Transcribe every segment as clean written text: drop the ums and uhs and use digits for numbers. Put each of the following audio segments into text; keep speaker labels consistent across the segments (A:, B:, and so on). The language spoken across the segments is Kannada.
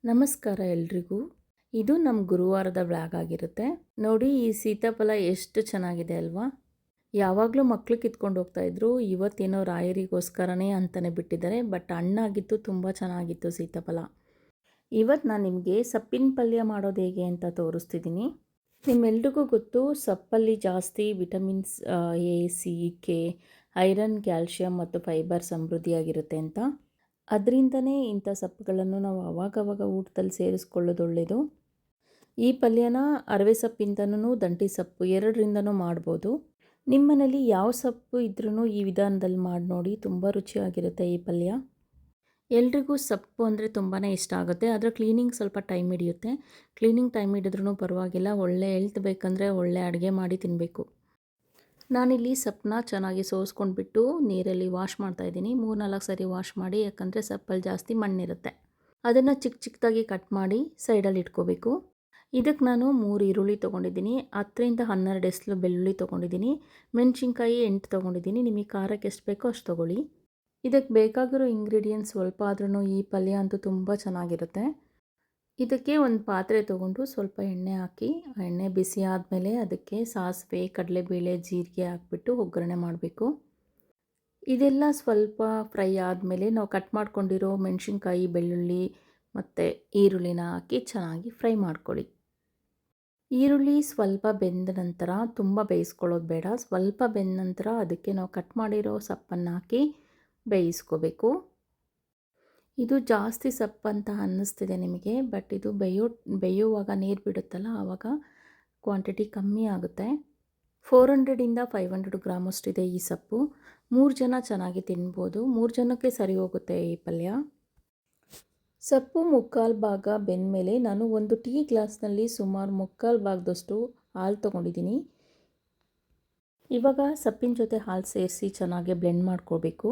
A: ನಮಸ್ಕಾರ ಎಲ್ರಿಗೂ. ಇದು ನಮ್ಮ ಗುರುವಾರದ ವ್ಲಾಗ್ ಆಗಿರುತ್ತೆ. ನೋಡಿ ಈ ಸೀತಾಫಲ ಎಷ್ಟು ಚೆನ್ನಾಗಿದೆ ಅಲ್ವಾ. ಯಾವಾಗಲೂ ಮಕ್ಕಳು ಕಿತ್ಕೊಂಡು ಹೋಗ್ತಾಯಿದ್ರು. ಇವತ್ತೇನೋ ರಾಯರಿಗೋಸ್ಕರನೇ ಅಂತಲೇ ಬಿಟ್ಟಿದ್ದಾರೆ. ಬಟ್ ಹಣ್ಣಾಗಿತ್ತು, ತುಂಬ ಚೆನ್ನಾಗಿತ್ತು ಸೀತಾಫಲ. ಇವತ್ತು ನಾನು ನಿಮಗೆ ಸೊಪ್ಪಿನ ಪಲ್ಯ ಮಾಡೋದು ಹೇಗೆ ಅಂತ ತೋರಿಸ್ತಿದ್ದೀನಿ. ನಿಮ್ಮೆಲ್ರಿಗೂ ಗೊತ್ತು, ಸೊಪ್ಪಲ್ಲಿ ಜಾಸ್ತಿ vitamins A, C, K, iron, calcium ಮತ್ತು ಫೈಬರ್ ಸಮೃದ್ಧಿಯಾಗಿರುತ್ತೆ ಅಂತ. ಅದರಿಂದನೇ ಇಂಥ ಸೊಪ್ಪುಗಳನ್ನು ನಾವು ಅವಾಗವಾಗ ಊಟದಲ್ಲಿ ಸೇರಿಸ್ಕೊಳ್ಳೋದು ಒಳ್ಳೆಯದು. ಈ ಪಲ್ಯನ ಅರವೆ ಸೊಪ್ಪಿಂದನೂ ದಂಟಿ ಸೊಪ್ಪು ಎರಡರಿಂದನೂ ಮಾಡ್ಬೋದು. ನಿಮ್ಮ ಮನೇಲಿ ಯಾವ ಸೊಪ್ಪು ಇದ್ರೂ ಈ ವಿಧಾನದಲ್ಲಿ ಮಾಡಿ ನೋಡಿ, ತುಂಬ ರುಚಿಯಾಗಿರುತ್ತೆ ಈ ಪಲ್ಯ. ಎಲ್ರಿಗೂ ಸೊಪ್ಪು ಅಂದರೆ ತುಂಬಾ ಇಷ್ಟ ಆಗುತ್ತೆ. ಆದರೆ ಕ್ಲೀನಿಂಗ್ ಸ್ವಲ್ಪ ಟೈಮ್ ಹಿಡಿಯುತ್ತೆ. ಕ್ಲೀನಿಂಗ್ ಟೈಮ್ ಹಿಡಿದ್ರೂ ಪರವಾಗಿಲ್ಲ, ಒಳ್ಳೆ ಹೆಲ್ತ್ ಬೇಕಂದರೆ ಒಳ್ಳೆ ಅಡುಗೆ ಮಾಡಿ ತಿನ್ನಬೇಕು. ನಾನಿಲ್ಲಿ ಸೊಪ್ಪನ್ನ ಚೆನ್ನಾಗಿ ಸೋಸ್ಕೊಂಡ್ಬಿಟ್ಟು ನೀರಲ್ಲಿ ವಾಶ್ ಮಾಡ್ತಾಯಿದ್ದೀನಿ. 3-4 ಸರಿ ವಾಶ್ ಮಾಡಿ, ಯಾಕಂದರೆ ಸೊಪ್ಪಲ್ಲಿ ಜಾಸ್ತಿ ಮಣ್ಣಿರುತ್ತೆ. ಅದನ್ನು ಚಿಕ್ಕ ಚಿಕ್ಕದಾಗಿ ಕಟ್ ಮಾಡಿ ಸೈಡಲ್ಲಿ ಇಟ್ಕೋಬೇಕು. ಇದಕ್ಕೆ ನಾನು 3 ಈರುಳ್ಳಿ ತೊಗೊಂಡಿದ್ದೀನಿ, 10-12 ಎಸ್ಲು ಬೆಳ್ಳುಳ್ಳಿ ತೊಗೊಂಡಿದ್ದೀನಿ, ಮೆಣಸಿನ್ಕಾಯಿ 8 ತೊಗೊಂಡಿದ್ದೀನಿ. ನಿಮಗೆ ಖಾರಕ್ಕೆ ಎಷ್ಟು ಬೇಕೋ ಅಷ್ಟು ತೊಗೊಳ್ಳಿ. ಇದಕ್ಕೆ ಬೇಕಾಗಿರೋ ಇಂಗ್ರೀಡಿಯೆಂಟ್ಸ್ ಸ್ವಲ್ಪ ಆದ್ರೂ ಈ ಪಲ್ಯ ಅಂತೂ ತುಂಬ ಚೆನ್ನಾಗಿರುತ್ತೆ. ಇದಕ್ಕೆ ಒಂದು ಪಾತ್ರೆ ತೊಗೊಂಡು ಸ್ವಲ್ಪ ಎಣ್ಣೆ ಹಾಕಿ, ಎಣ್ಣೆ ಬಿಸಿ ಆದಮೇಲೆ ಅದಕ್ಕೆ ಸಾಸಿವೆ, ಕಡಲೆಬೇಳೆ, ಜೀರಿಗೆ ಹಾಕ್ಬಿಟ್ಟು ಒಗ್ಗರಣೆ ಮಾಡಬೇಕು. ಇದೆಲ್ಲ ಸ್ವಲ್ಪ ಫ್ರೈ ಆದಮೇಲೆ ನಾವು ಕಟ್ ಮಾಡ್ಕೊಂಡಿರೋ ಮೆಣಸಿನ್ಕಾಯಿ, ಬೆಳ್ಳುಳ್ಳಿ ಮತ್ತು ಈರುಳ್ಳಿನ ಹಾಕಿ ಚೆನ್ನಾಗಿ ಫ್ರೈ ಮಾಡ್ಕೊಳ್ಳಿ. ಈರುಳ್ಳಿ ಸ್ವಲ್ಪ ಬೆಂದ ನಂತರ, ತುಂಬ ಬೇಯಿಸ್ಕೊಳ್ಳೋದು ಬೇಡ, ಸ್ವಲ್ಪ ಬೆಂದ ನಂತರ ಅದಕ್ಕೆ ನಾವು ಕಟ್ ಮಾಡಿರೋ ಸೊಪ್ಪನ್ನು ಹಾಕಿ ಬೇಯಿಸ್ಕೋಬೇಕು. ಇದು ಜಾಸ್ತಿ ಸೊಪ್ಪಂತ ಅನ್ನಿಸ್ತಿದೆ ನಿಮಗೆ, ಬಟ್ ಇದು ಬೇಯುವಾಗ ನೀರು ಬಿಡುತ್ತಲ್ಲ, ಆವಾಗ ಕ್ವಾಂಟಿಟಿ ಕಮ್ಮಿ ಆಗುತ್ತೆ. 400-500 ಗ್ರಾಮ್ ಅಷ್ಟಿದೆ ಈ ಸೊಪ್ಪು. 3 ಜನ ಚೆನ್ನಾಗಿ ತಿನ್ಬೋದು. 3 ಜನಕ್ಕೆ ಸರಿ ಹೋಗುತ್ತೆ ಈ ಪಲ್ಯ. ಸೊಪ್ಪು 3/4 ಭಾಗ ಬೆಂದಮೇಲೆ ನಾನು ಒಂದು ಟೀ ಗ್ಲಾಸ್ನಲ್ಲಿ ಸುಮಾರು 3/4 ಭಾಗದಷ್ಟು ಹಾಲು ತೊಗೊಂಡಿದ್ದೀನಿ. ಇವಾಗ ಸೊಪ್ಪಿನ ಜೊತೆ ಹಾಲು ಸೇರಿಸಿ ಚೆನ್ನಾಗಿ ಬ್ಲೆಂಡ್ ಮಾಡ್ಕೋಬೇಕು.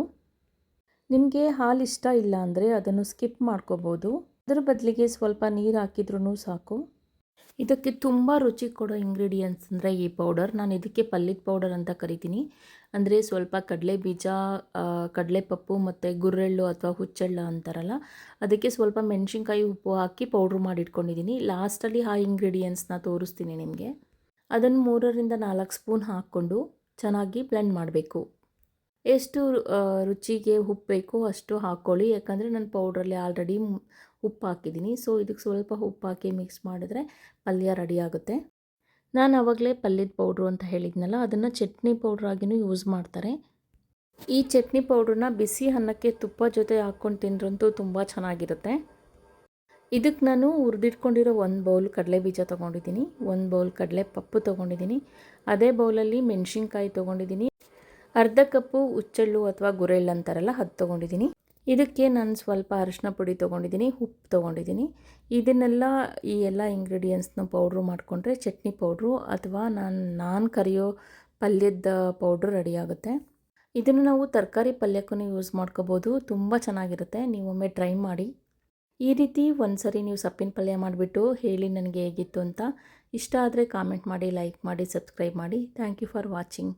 A: ನಿಮಗೆ ಹಾಲು ಇಷ್ಟ ಇಲ್ಲ ಅಂದರೆ ಅದನ್ನು ಸ್ಕಿಪ್ ಮಾಡ್ಕೋಬೋದು. ಅದರ ಬದಲಿಗೆ ಸ್ವಲ್ಪ ನೀರು ಹಾಕಿದ್ರೂ ಸಾಕು. ಇದಕ್ಕೆ ತುಂಬ ರುಚಿ ಕೊಡೋ ಇಂಗ್ರೀಡಿಯೆಂಟ್ಸ್ ಅಂದರೆ ಈ ಪೌಡರ್. ನಾನು ಇದಕ್ಕೆ ಪಲ್ಯದ ಪೌಡರ್ ಅಂತ ಕರಿತೀನಿ. ಅಂದರೆ ಸ್ವಲ್ಪ ಕಡಲೆ ಬೀಜ, ಕಡಲೆಪಪ್ಪು ಮತ್ತು ಗುರೆಳ್ಳು ಅಥವಾ ಹುಚ್ಚೆಳ್ಳು ಅಂತಾರಲ್ಲ, ಅದಕ್ಕೆ ಸ್ವಲ್ಪ ಮೆಣಸಿನ್ಕಾಯಿ, ಉಪ್ಪು ಹಾಕಿ ಪೌಡ್ರ್ ಮಾಡಿ ಇಟ್ಕೊಂಡಿದ್ದೀನಿ. ಲಾಸ್ಟಲ್ಲಿ ಆ ಇಂಗ್ರೀಡಿಯೆಂಟ್ಸ್ನ ತೋರಿಸ್ತೀನಿ ನಿಮಗೆ. ಅದನ್ನು 3-4 ಸ್ಪೂನ್ ಹಾಕ್ಕೊಂಡು ಚೆನ್ನಾಗಿ ಬ್ಲೆಂಡ್ ಮಾಡಬೇಕು. ಎಷ್ಟು ರುಚಿಗೆ ಉಪ್ಪು ಬೇಕೋ ಅಷ್ಟು ಹಾಕ್ಕೊಳ್ಳಿ, ಯಾಕಂದರೆ ನಾನು ಪೌಡ್ರಲ್ಲಿ ಆಲ್ರೆಡಿ ಉಪ್ಪು ಹಾಕಿದ್ದೀನಿ. ಸೊ ಇದಕ್ಕೆ ಸ್ವಲ್ಪ ಉಪ್ಪು ಹಾಕಿ ಮಿಕ್ಸ್ ಮಾಡಿದ್ರೆ ಪಲ್ಯ ರೆಡಿ ಆಗುತ್ತೆ. ನಾನು ಆವಾಗಲೇ ಪಲ್ಯದ ಪೌಡ್ರು ಅಂತ ಹೇಳಿದ್ನಲ್ಲ, ಅದನ್ನು ಚಟ್ನಿ ಪೌಡ್ರಾಗಿಯೂ ಯೂಸ್ ಮಾಡ್ತಾರೆ. ಈ ಚಟ್ನಿ ಪೌಡ್ರನ್ನ ಬಿಸಿ ಅನ್ನಕ್ಕೆ ತುಪ್ಪ ಜೊತೆ ಹಾಕ್ಕೊಂಡು ತಿಂದ್ರಂತೂ ತುಂಬ ಚೆನ್ನಾಗಿರುತ್ತೆ. ಇದಕ್ಕೆ ನಾನು ಹುರಿದಿಟ್ಕೊಂಡಿರೋ 1 ಬೌಲ್ ಕಡಲೆ ಬೀಜ ತೊಗೊಂಡಿದ್ದೀನಿ, 1 ಬೌಲ್ ಕಡಲೆ ಪಪ್ಪು ತೊಗೊಂಡಿದ್ದೀನಿ, ಅದೇ ಬೌಲಲ್ಲಿ ಮೆಣಸಿನ್ಕಾಯಿ ತೊಗೊಂಡಿದ್ದೀನಿ, ಅರ್ಧ ಕಪ್ಪು ಹುಚ್ಚೆಳ್ಳು ಅಥವಾ ಗುರೆಳ್ಳು ಅಂತಾರಲ್ಲ ಅದು ತೊಗೊಂಡಿದ್ದೀನಿ. ಇದಕ್ಕೆ ನಾನು ಸ್ವಲ್ಪ ಅರಿಶಿನ ಪುಡಿ ತೊಗೊಂಡಿದ್ದೀನಿ, ಉಪ್ಪು ತೊಗೊಂಡಿದ್ದೀನಿ. ಇದನ್ನೆಲ್ಲ ಈ ಎಲ್ಲ ಇಂಗ್ರೀಡಿಯೆಂಟ್ಸ್ನ ಪೌಡ್ರು ಮಾಡಿಕೊಂಡ್ರೆ ಚಟ್ನಿ ಪೌಡ್ರು ಅಥವಾ ನಾನು ಕರಿಯೋ ಪಲ್ಯದ ಪೌಡ್ರು ರೆಡಿ ಆಗುತ್ತೆ. ಇದನ್ನು ನಾವು ತರಕಾರಿ ಪಲ್ಯಕ್ಕೂ ಯೂಸ್ ಮಾಡ್ಕೋಬೋದು, ತುಂಬ ಚೆನ್ನಾಗಿರುತ್ತೆ. ನೀವೊಮ್ಮೆ ಟ್ರೈ ಮಾಡಿ. ಈ ರೀತಿ ಒಂದು ಸರಿ ನೀವು ಸೊಪ್ಪಿನ ಪಲ್ಯ ಮಾಡಿಬಿಟ್ಟು ಹೇಳಿ ನನಗೆ ಹೇಗಿತ್ತು ಅಂತ. ಇಷ್ಟ ಆದರೆ ಕಾಮೆಂಟ್ ಮಾಡಿ, ಲೈಕ್ ಮಾಡಿ, ಸಬ್ಸ್ಕ್ರೈಬ್ ಮಾಡಿ. Thank you for watching.